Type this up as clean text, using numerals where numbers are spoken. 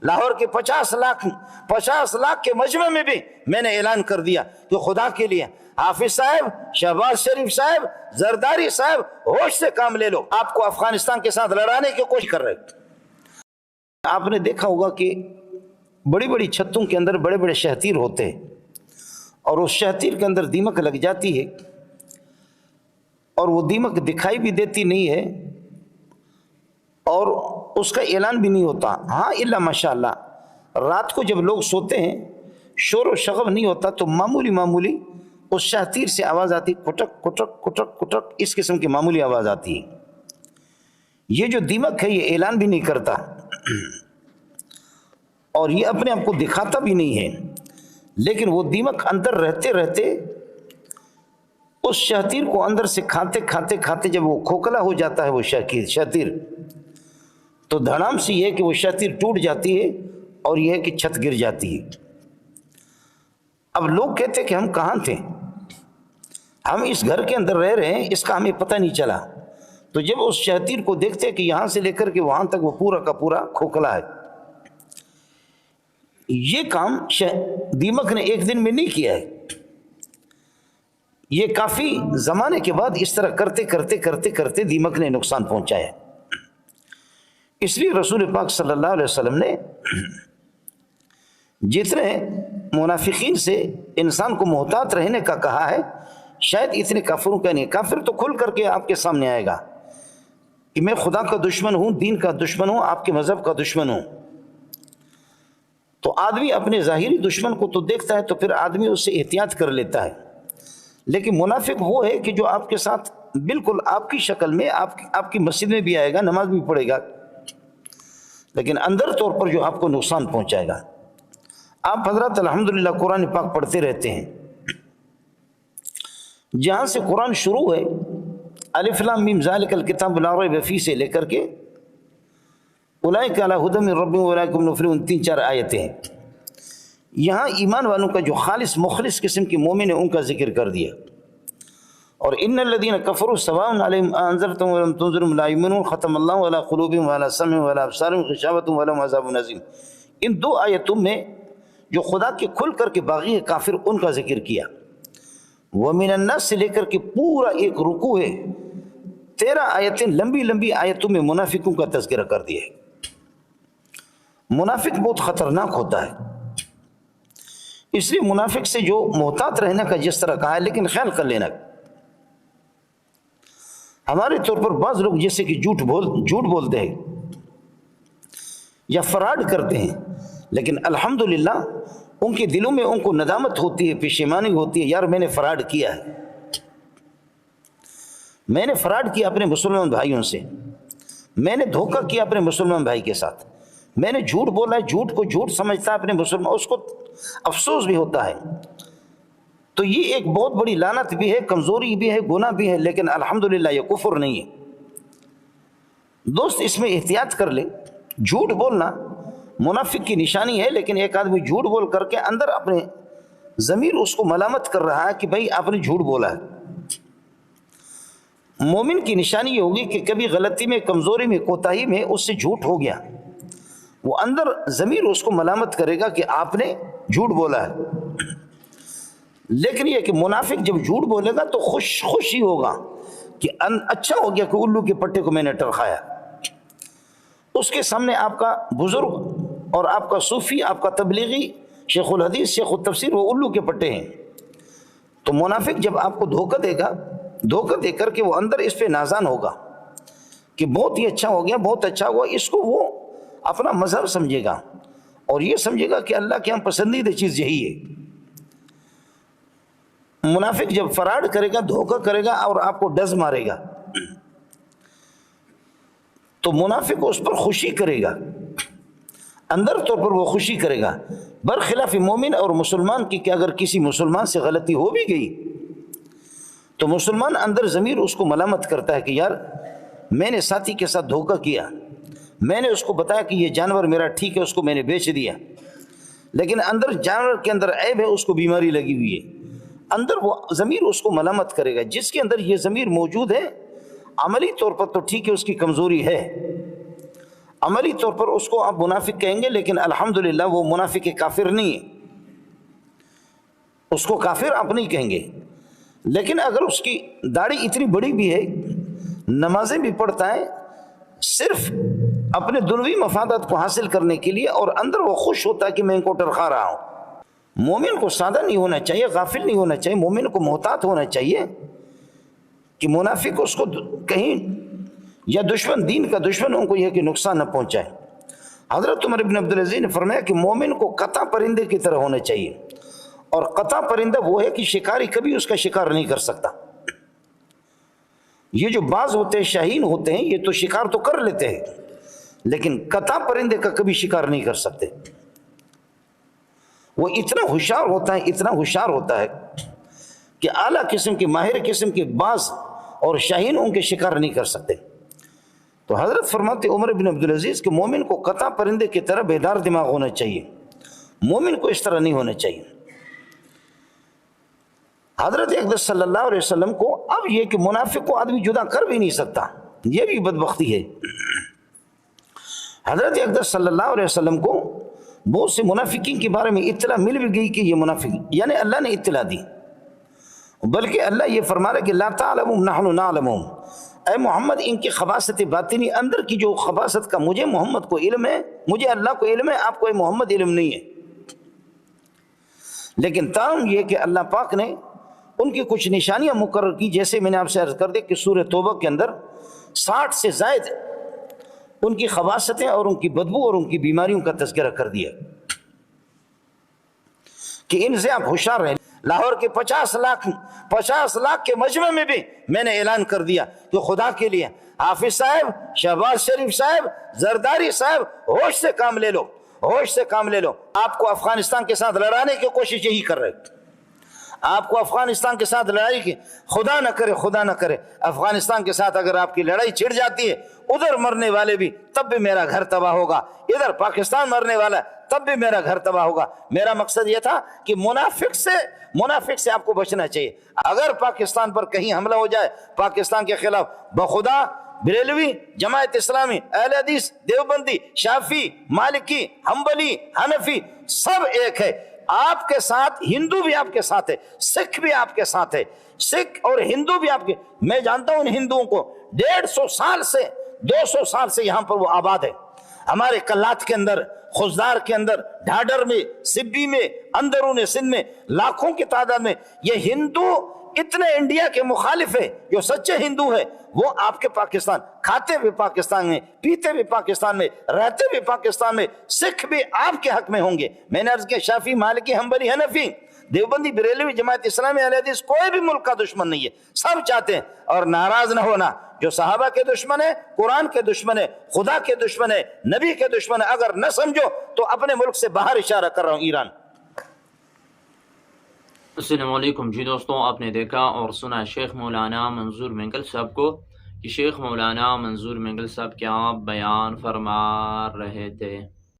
لاہور کے 50 لاکھ کے مجمع میں بھی میں نے اعلان کر دیا کہ خدا کے لیے حافظ صاحب، شہباز شریف صاحب، زرداری صاحب، ہوش سے کام لے لو، آپ کو افغانستان کے ساتھ لڑانے کی کوشش کر رہے۔ آپ نے دیکھا ہوگا کہ بڑی بڑی چھتوں کے اندر بڑے بڑے شہتیر ہوتے ہیں، اور اس شہتیر کے اندر دیمک لگ جاتی ہے، اور وہ دیمک دکھائی بھی دیتی نہیں ہے، اور اس کا اعلان بھی نہیں ہوتا۔ ہاں الا ماشاءاللہ، رات کو جب لوگ سوتے ہیں شور و شغب نہیں ہوتا تو معمولی اس شہتیر سے آواز آتی، کٹک کٹک کٹک کٹک، اس قسم کی معمولی آواز آتی ہے۔ یہ جو دیمک ہے یہ اعلان بھی نہیں کرتا، اور یہ اپنے آپ کو دکھاتا بھی نہیں ہے، لیکن وہ دیمک اندر رہتے رہتے اس شہتیر کو اندر سے کھاتے جب وہ کھوکھلا ہو جاتا ہے وہ شہتیر، تو دھڑام سے یہ ہے کہ وہ شہتیر ٹوٹ جاتی ہے، اور یہ ہے کہ چھت گر جاتی ہے۔ اب لوگ کہتے کہ ہم کہاں تھے، ہم اس گھر کے اندر رہ رہے ہیں، اس کا ہمیں پتہ نہیں چلا۔ تو جب اس شہتیر کو دیکھتے کہ یہاں سے لے کر کے وہاں تک وہ پورا کا پورا کھوکھلا ہے۔ یہ کام دیمک نے ایک دن میں نہیں کیا ہے، یہ کافی زمانے کے بعد اس طرح کرتے دیمک نے نقصان پہنچایا۔ اس لیے رسول پاک صلی اللہ علیہ وسلم نے جتنے منافقین سے انسان کو محتاط رہنے کا کہا ہے، شاید اتنے کافروں کا نہیں۔ کافر تو کھل کر کے آپ کے سامنے آئے گا کہ میں خدا کا دشمن ہوں، دین کا دشمن ہوں، آپ کے مذہب کا دشمن ہوں۔ تو آدمی اپنے ظاہری دشمن کو تو دیکھتا ہے تو پھر آدمی اس سے احتیاط کر لیتا ہے، لیکن منافق وہ ہے کہ جو آپ کے ساتھ بالکل آپ کی شکل میں آپ کی مسجد میں بھی آئے گا، نماز بھی پڑھے گا، لیکن اندر طور پر جو آپ کو نقصان پہنچائے گا۔ آپ حضرات الحمدللہ قرآن پاک پڑھتے رہتے ہیں، جہاں سے قرآن شروع ہے الف لام میم ذالک الکتاب لا ریب فیہ سے لے کر کے اولئک علی ھدی من ربہم واولئک ھم المفلحون، 3-4 آیتیں ہیں۔ یہاں ایمان والوں کا جو خالص مخلص قسم کی مومن ہے ان کا ذکر کر دیا، اور ان الذین کفروا سواء علیہم انذرتهم ولم تنذرهم لا یؤمنون ختم اللہ علی قلوبہم وعلی سمعہم وعلی ابصارہم غشاوۃ ولہم عذاب عظیم۔ ان 2 آیتوں میں جو خدا کے کھل کر کے باغی ہے کافر ان کا ذکر کیا۔ وَمِنَ النَّاسِ سے لے کر کے پورا ایک رکوع ہے، 13 آیتیں لمبی آیتوں میں منافقوں کا تذکرہ کر دیا ہے۔ منافق بہت خطرناک ہوتا ہے، اس لیے منافق سے جو محتاط رہنے کا جس طرح کہا ہے، لیکن خیال کر لینا، ہمارے طور پر بعض لوگ جیسے کہ جھوٹ بولتے ہیں یا فراڈ کرتے ہیں، لیکن الحمدللہ ان کے دلوں میں ان کو ندامت ہوتی ہے، پشیمانی ہوتی ہے، یار میں نے فراڈ کیا ہے، میں نے فراڈ کیا اپنے مسلمان بھائیوں سے، میں نے دھوکہ کیا اپنے مسلمان بھائی کے ساتھ، میں نے جھوٹ بولا ہے، جھوٹ کو جھوٹ سمجھتا ہے اپنے مسلمان، اس کو افسوس بھی ہوتا ہے۔ تو یہ ایک بہت بڑی لعنت بھی ہے، کمزوری بھی ہے، گناہ بھی ہے، لیکن الحمدللہ یہ کفر نہیں ہے۔ دوست اس میں احتیاط کر لے، جھوٹ بولنا منافق کی نشانی ہے، لیکن ایک آدمی جھوٹ بول کر کے اندر اپنے ضمیر اس کو ملامت کر رہا ہے کہ بھائی آپ نے جھوٹ بولا ہے۔ مومن کی نشانی یہ ہوگی کہ کبھی غلطی میں، کمزوری میں، کوتاہی میں اس سے جھوٹ ہو گیا، وہ اندر ضمیر اس کو ملامت کرے گا کہ آپ نے جھوٹ بولا ہے۔ لیکن یہ کہ منافق جب جھوٹ بولے گا تو خوشی ہوگا کہ اچھا ہو گیا کہ الو کے پٹے کو میں نے ٹرخایا۔ اس کے سامنے آپ کا بزرگ اور آپ کا صوفی، آپ کا تبلیغی، شیخ الحدیث، شیخ التفسیر، وہ الو کے پٹے ہیں۔ تو منافق جب آپ کو دھوکہ دے گا، دھوکہ دے کر کے وہ اندر اس پہ نازان ہوگا کہ بہت ہی اچھا ہو گیا، بہت اچھا ہوا، اس کو وہ اپنا مذہب سمجھے گا، اور یہ سمجھے گا کہ اللہ کے ہم پسندیدہ چیز یہی ہے۔ منافق جب فراڈ کرے گا، دھوکہ کرے گا اور آپ کو ڈز مارے گا، تو منافق اس پر خوشی کرے گا، اندر طور پر وہ خوشی کرے گا، برخلاف مومن اور مسلمان کی کہ اگر کسی مسلمان سے غلطی ہو بھی گئی تو مسلمان اندر ضمیر اس کو ملامت کرتا ہے کہ یار میں نے ساتھی کے ساتھ دھوکہ کیا، میں نے اس کو بتایا کہ یہ جانور میرا ٹھیک ہے، اس کو میں نے بیچ دیا، لیکن اندر جانور کے اندر عیب ہے، اس کو بیماری لگی ہوئی ہے، اندر وہ ضمیر اس کو ملامت کرے گا۔ جس کے اندر یہ ضمیر موجود ہے عملی طور پر تو ٹھیک ہے، اس کی کمزوری ہے، عملی طور پر اس کو آپ منافق کہیں گے، لیکن الحمدللہ وہ منافق کافر نہیں ہے، اس کو کافر آپ نہیں کہیں گے۔ لیکن اگر اس کی داڑھی اتنی بڑی بھی ہے، نمازیں بھی پڑھتا ہے، صرف اپنے دنیوی مفادات کو حاصل کرنے کے لیے، اور اندر وہ خوش ہوتا ہے کہ میں کوٹر کھا رہا ہوں۔ مومن کو سادہ نہیں ہونا چاہیے، غافل نہیں ہونا چاہیے، مومن کو محتاط ہونا چاہیے کہ منافق اس کو کہیں یا دشمن، دین کا دشمن، ان کو یہ کہ نقصان نہ پہنچائے۔ حضرت عمر بن عبدالعزیز نے فرمایا کہ مومن کو قطع پرندے کی طرح ہونا چاہیے، اور قطع پرندہ وہ ہے کہ شکاری کبھی اس کا شکار نہیں کر سکتا۔ یہ جو باز ہوتے ہیں، شاہین ہوتے ہیں، یہ تو شکار تو کر لیتے ہیں، لیکن قطع پرندے کا کبھی شکار نہیں کر سکتے۔ وہ اتنا ہوشیار ہوتا ہے، اتنا ہوشیار ہوتا ہے کہ اعلیٰ قسم کے، ماہر قسم کے باز اور شاہین ان کے شکار نہیں کر سکتے۔ تو حضرت فرماتے عمر بن عبدالعزیز کہ مومن کو قطع پرندے کی طرح بیدار دماغ ہونا چاہیے، مومن کو اس طرح نہیں ہونا چاہیے۔ حضرت اقدس صلی اللہ علیہ وسلم کو اب یہ کہ منافق کو آدمی جدا کر بھی نہیں سکتا، یہ بھی بدبختی ہے۔ حضرت اقدس صلی اللہ علیہ وسلم کو بہت سے منافقین کے بارے میں اطلاع مل بھی گئی کہ یہ منافق، یعنی اللہ نے اطلاع دی، بلکہ اللہ یہ فرما رہا کہ لا تعلمهم نحن نعلمهم، اے محمد ان کی خباثت باطنی، اندر کی جو خباثت کا مجھے محمد کو علم ہے، مجھے اللہ کو علم ہے، آپ کو اے محمد علم نہیں ہے۔ لیکن تاہم یہ کہ اللہ پاک نے ان کی کچھ نشانیاں مقرر کی، جیسے میں نے آپ سے عرض کر دیا کہ سورہ توبہ کے اندر 60 سے زائد ان کی خباثتیں اور ان کی بدبو اور ان کی بیماریوں کا تذکرہ کر دیا کہ ان سے آپ ہوشیار رہیں۔ لاہور کے 50 لاکھ کے مجمع میں بھی میں نے اعلان کر دیا کہ خدا کے لیے حافظ صاحب، شہباز شریف صاحب، زرداری صاحب، ہوش سے کام لے لو، ہوش سے کام لے لو۔ آپ کو افغانستان کے ساتھ لڑانے کی کوشش یہی کر رہے، آپ کو افغانستان کے ساتھ لڑائی کی، خدا نہ کرے، خدا نہ کرے افغانستان کے ساتھ اگر آپ کی لڑائی چھڑ جاتی ہے، ادھر مرنے والے بھی تب بھی میرا گھر تباہ ہوگا، ادھر پاکستان مرنے والا تب بھی میرا گھر تباہ ہوگا۔ میرا مقصد یہ تھا کہ منافق سے آپ کو بچنا چاہیے۔ اگر پاکستان پر کہیں حملہ ہو جائے، پاکستان کے خلاف، بخدا بریلوی، جماعت اسلامی، اہل حدیث، دیوبندی، شافی، مالکی، حنبلی، حنفی، سب ایک ہے۔ آپ کے ساتھ ہندو بھی آپ کے ساتھ ہے، سکھ بھی آپ کے ساتھ ہے، سکھ اور ہندو بھی آپ کے، میں جانتا ہوں ان ہندوؤں کو 150 سال سے 200 سال سے یہاں پر وہ آباد ہے، ہمارے کلات کے اندر، خزدار کے اندر، ڈھاڈر میں، سبی میں، اندرون سندھ میں لاکھوں کی تعداد میں یہ ہندو اتنے انڈیا کے مخالف ہے۔ جو سچے ہندو ہے وہ آپ کے پاکستان، کھاتے بھی پاکستان میں، پیتے بھی پاکستان میں، رہتے بھی پاکستان میں، سکھ بھی آپ کے حق میں ہوں گے۔ میں نے عرض کیا شافی، مالکی، حنبلی، حنفی، دیوبندی، بریلوی، جماعت اسلامی، اہل حدیث، کوئی بھی ملک کا دشمن نہیں ہے، سب چاہتے ہیں۔ اور ناراض نہ ہونا، جو صحابہ کے دشمن ہے، قرآن کے دشمن ہے، خدا کے دشمن ہے، نبی کے دشمن ہے، اگر نہ سمجھو تو اپنے ملک سے باہر اشارہ کر رہا ہوں، ایران۔ السلام علیکم جی دوستوں، آپ نے دیکھا اور سنا شیخ مولانا منظور مینگل صاحب کو کہ شیخ مولانا منظور مینگل صاحب کیا بیان فرما رہے تھے۔